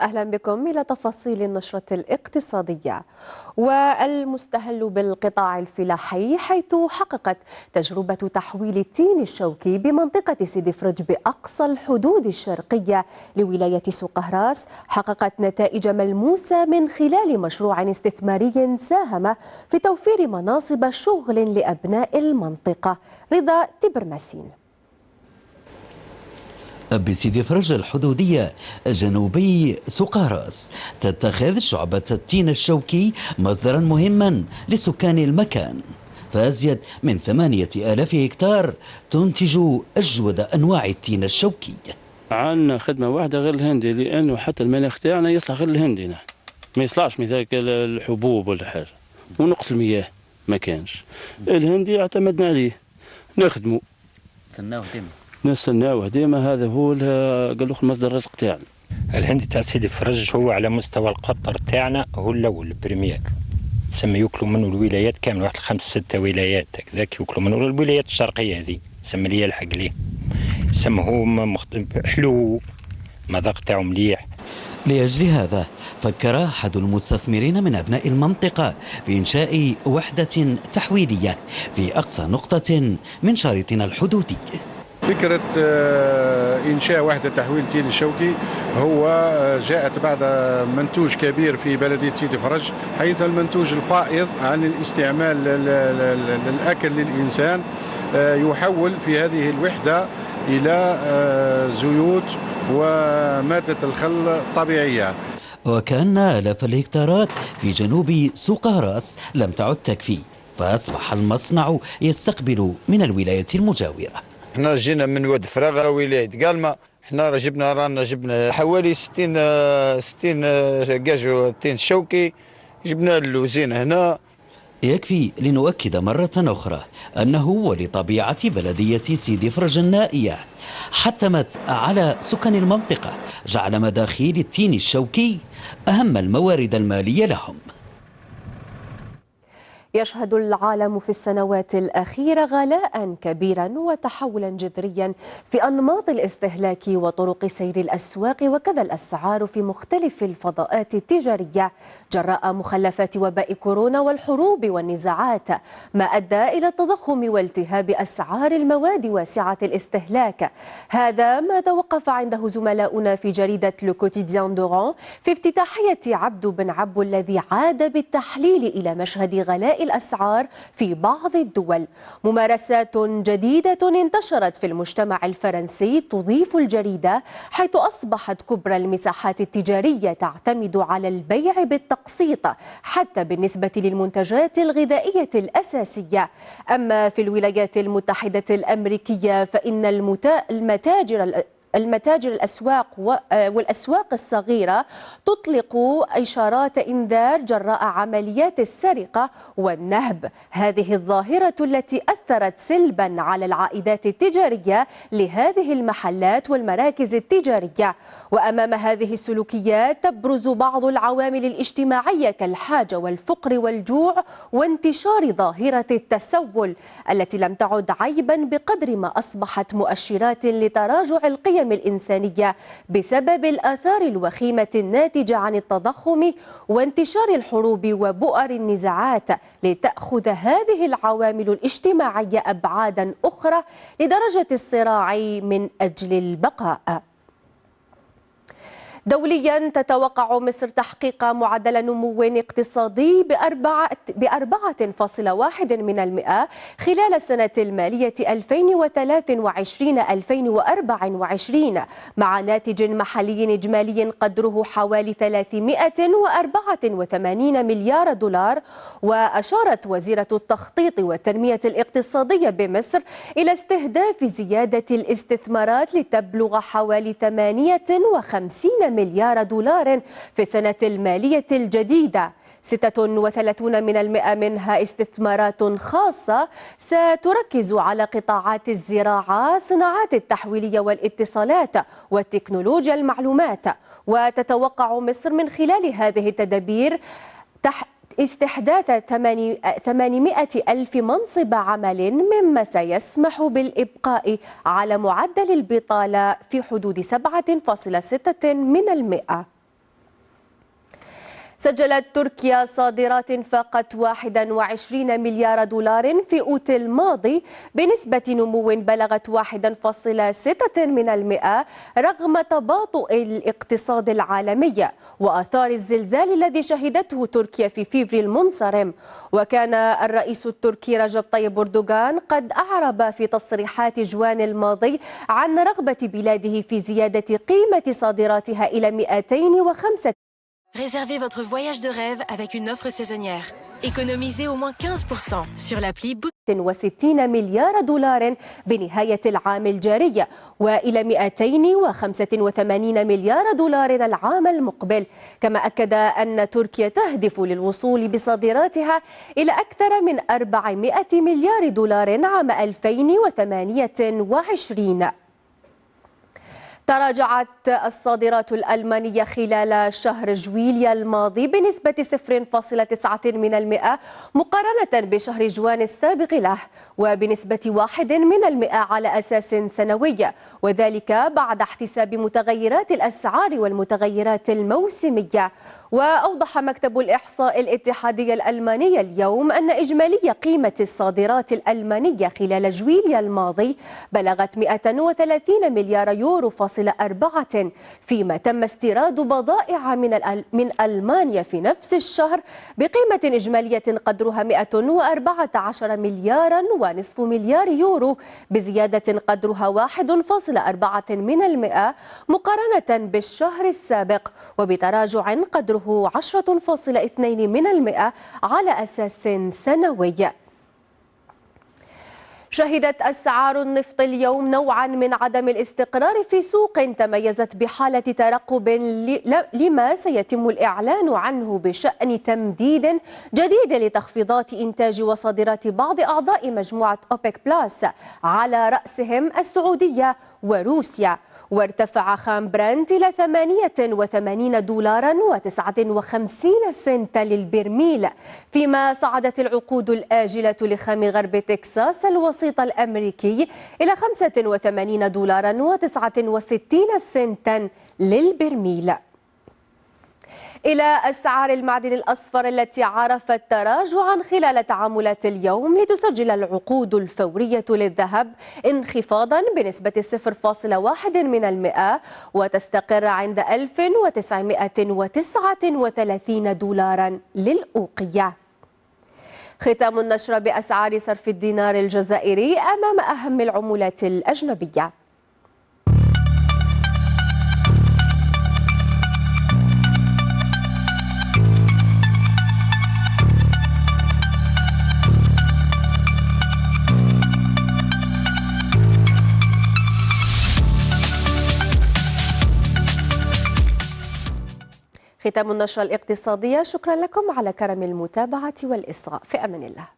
أهلا بكم إلى تفاصيل النشرة الاقتصادية. والمستهل بالقطاع الفلاحي، حيث حققت تجربة تحويل التين الشوكي بمنطقة سيدي فرج بأقصى الحدود الشرقية لولاية سقهراس، حققت نتائج ملموسة من خلال مشروع استثماري ساهم في توفير مناصب شغل لأبناء المنطقة. رضا تبرمسين. بسيدي فرج الحدودية جنوبي سقهراس، تتخذ شعبة التين الشوكي مصدرا مهما لسكان المكان، فأزيد من 8000 هكتار تنتج أجود أنواع التين الشوكي. عندنا خدمة واحدة غير الهندي، لأنه حتى المناخ تاعنا يصلح غير الهندي، ما يصلحش مثل الحبوب ولا حاجة، ونقص المياه ما كانش. الهندي اعتمدنا عليه نخدمه، نستناوه ديما، هذا هو قال له مصدر الرزق تاعنا. الهندي تاع سيدي فرج هو على مستوى القطر تاعنا هو الاول البريمير، سمي يوكلوا منه الولايات كامل، واحد 5-6 ولايات هكذاك يوكلوا منه، الولايات الشرقيه هذه سمي لي الحق ليه، سمى هو حلو، مذاق تاعو مليح. لأجل هذا فكر أحد المستثمرين من أبناء المنطقة بإنشاء وحدة تحويلية في أقصى نقطة من شريطنا الحدودي. فكرة إنشاء وحدة تحويل تين الشوكي هو جاءت بعد منتوج كبير في بلدية سيدي فرج، حيث المنتوج الفائض عن الاستعمال للأكل للإنسان يحول في هذه الوحدة إلى زيوت ومادة الخل طبيعية. وكأن آلاف الهكتارات في جنوب سقهراس لم تعد تكفي، فأصبح المصنع يستقبل من الولايات المجاورة. احنا جينا من واد فراغ ولاية قالمة، احنا جبنا حوالي 60 كاجو تين شوكي، جبنا اللوزين هنا. يكفي لنؤكد مرة أخرى أنه ولطبيعة بلدية سيدي فرج النائية حتمت على سكان المنطقة جعل مداخيل التين الشوكي أهم الموارد المالية لهم. يشهد العالم في السنوات الأخيرة غلاء كبيرا وتحولا جذريا في أنماط الاستهلاك وطرق سير الأسواق وكذا الأسعار في مختلف الفضاءات التجارية جراء مخلفات وباء كورونا والحروب والنزاعات، ما أدى إلى التضخم والتهاب أسعار المواد واسعة الاستهلاك. هذا ما توقف عنده زملاؤنا في جريدة لو كوتيديان دوران في افتتاحية عبد بن عبو، الذي عاد بالتحليل إلى مشهد غلاء الأسعار في بعض الدول. ممارسات جديدة انتشرت في المجتمع الفرنسي تضيف الجريدة، حيث أصبحت كبرى المساحات التجارية تعتمد على البيع بالتقسيط حتى بالنسبة للمنتجات الغذائية الأساسية. أما في الولايات المتحدة الأمريكية فإن المتاجر الأسواق والأسواق الصغيرة تطلق إشارات إنذار جراء عمليات السرقة والنهب، هذه الظاهرة التي أثرت سلبا على العائدات التجارية لهذه المحلات والمراكز التجارية. وأمام هذه السلوكيات تبرز بعض العوامل الاجتماعية كالحاجة والفقر والجوع وانتشار ظاهرة التسول، التي لم تعد عيبا بقدر ما أصبحت مؤشرات لتراجع القيم الإنسانية بسبب الآثار الوخيمة الناتجة عن التضخم وانتشار الحروب وبؤر النزاعات، لتأخذ هذه العوامل الاجتماعية أبعادا أخرى لدرجة الصراع من أجل البقاء. دوليا تتوقع مصر تحقيق معدل نمو اقتصادي ب4.1% خلال السنة المالية 2023-2024 مع ناتج محلي إجمالي قدره حوالي 384 مليار دولار. وأشارت وزيرة التخطيط والتنمية الاقتصادية بمصر إلى استهداف زيادة الاستثمارات لتبلغ حوالي 58 مليار دولار في السنة المالية الجديدة، 36% منها استثمارات خاصة ستركز على قطاعات الزراعة، صناعات التحويلية والاتصالات والتكنولوجيا المعلومات. وتتوقع مصر من خلال هذه التدابير استحداث 800 ألف منصب عمل، مما سيسمح بالإبقاء على معدل البطالة في حدود 7.6%. سجلت تركيا صادرات فاقت 21 مليار دولار في أوت الماضي بنسبة نمو بلغت 1.6% رغم تباطؤ الاقتصاد العالمي وآثار الزلزال الذي شهدته تركيا في فيفري المنصرم. وكان الرئيس التركي رجب طيب أردوغان قد أعرب في تصريحات جوان الماضي عن رغبة بلاده في زيادة قيمة صادراتها إلى 205. Réservez votre voyage de rêve avec une offre saisonnière. Économisez au moins 15% sur l'appli Book. 60 مليار دولار بنهاية العام الجاري وإلى 285 مليار دولار العام المقبل. كما أكد أن تركيا تهدف للوصول بصادراتها إلى أكثر من 400 مليار دولار عام 2028. تراجعت الصادرات الألمانية خلال شهر جويليا الماضي بنسبة 0.9% مقارنة بشهر جوان السابق له وبنسبة 1% على أساس سنوي، وذلك بعد احتساب متغيرات الأسعار والمتغيرات الموسمية. وأوضح مكتب الإحصاء الاتحادي الألماني اليوم أن إجمالي قيمة الصادرات الألمانية خلال جويليا الماضي بلغت 130 مليار يورو فاصلة 4، فيما تم استيراد بضائع من ألمانيا في نفس الشهر بقيمة إجمالية قدرها 114 مليارا ونصف مليار يورو بزيادة قدرها 1.4% مقارنة بالشهر السابق وبتراجع قدره 10.2% على أساس سنوي. شهدت أسعار النفط اليوم نوعا من عدم الاستقرار في سوق تميزت بحالة ترقب لما سيتم الإعلان عنه بشأن تمديد جديد لتخفيضات إنتاج وصادرات بعض أعضاء مجموعة أوبك بلاس على رأسهم السعودية وروسيا. وارتفع خام برنت إلى 88 دولارا و59 سنتا للبرميل، فيما صعدت العقود الآجلة لخام غرب تكساس الوسيط الأمريكي إلى 85 دولارا و69 سنتا للبرميل. إلى أسعار المعدن الأصفر التي عرفت تراجعا خلال تعاملات اليوم، لتسجل العقود الفورية للذهب انخفاضا بنسبة 0.1% وتستقر عند 1939 دولارا للأوقية. ختام النشرة بأسعار صرف الدينار الجزائري أمام أهم العملات الأجنبية. ختام النشرة الاقتصادية، شكرا لكم على كرم المتابعة والإصغاء، في أمان الله.